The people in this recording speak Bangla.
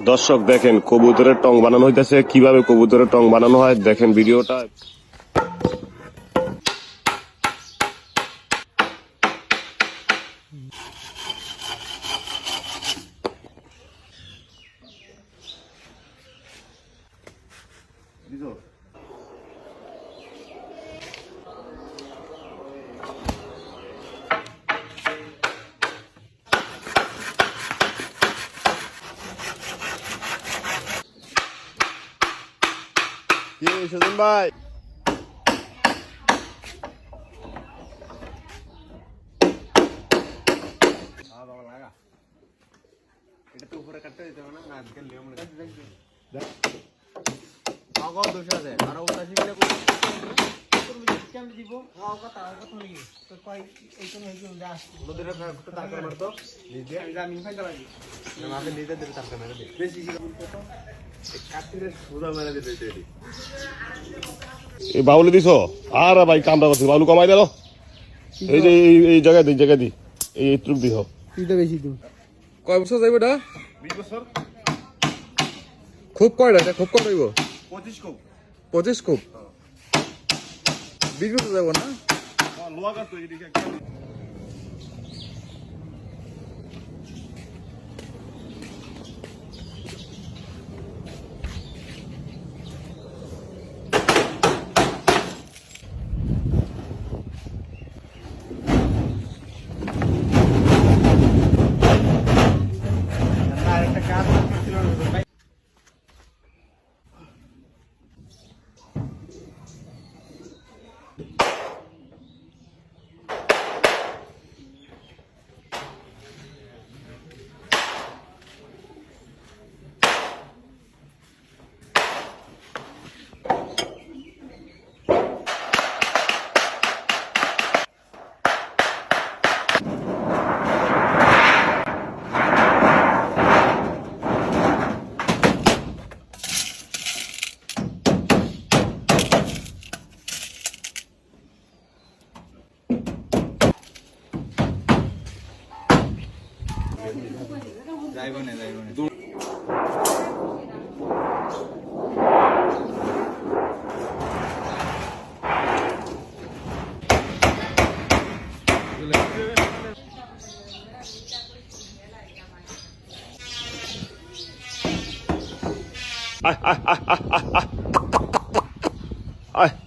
দর্শক দেখেন কবুতরের টং বানানো হইতেছে, কিভাবে কবুতরের টং বানানো হয় দেখেন ভিডিওটা। কি সুজন ভাই, এটা তো উপরে কাটতে দিতে হবে না, আজকাল নিয়ম আগর দোষ আছে আর ওটা শিখলে কেমন দিব কথা নাকি তো কই এই কোন এই কোন দাস ওদের একটা টাকা মারতো নিজে আমি ফাইদা লাগি না আমাকে নিজে দেবে টাকা মেরে দে বেশি তো কাটিরে সুদা মেরে দিতে এটি এই বাউলি দিছো আর ভাই কামটা করছিস বাউলি কমাই দাও এই যে এই জায়গা দি এই ট্রুক দিও তুইটা বেশি দিন কয় বছর যাইব এটা 20 বছর খুব কয়টা এটা খুব কত হইব 25 খুব 25 খুব 20 বছর যাব না লোয়া গাছ তো এদিকে যাইবনে আয়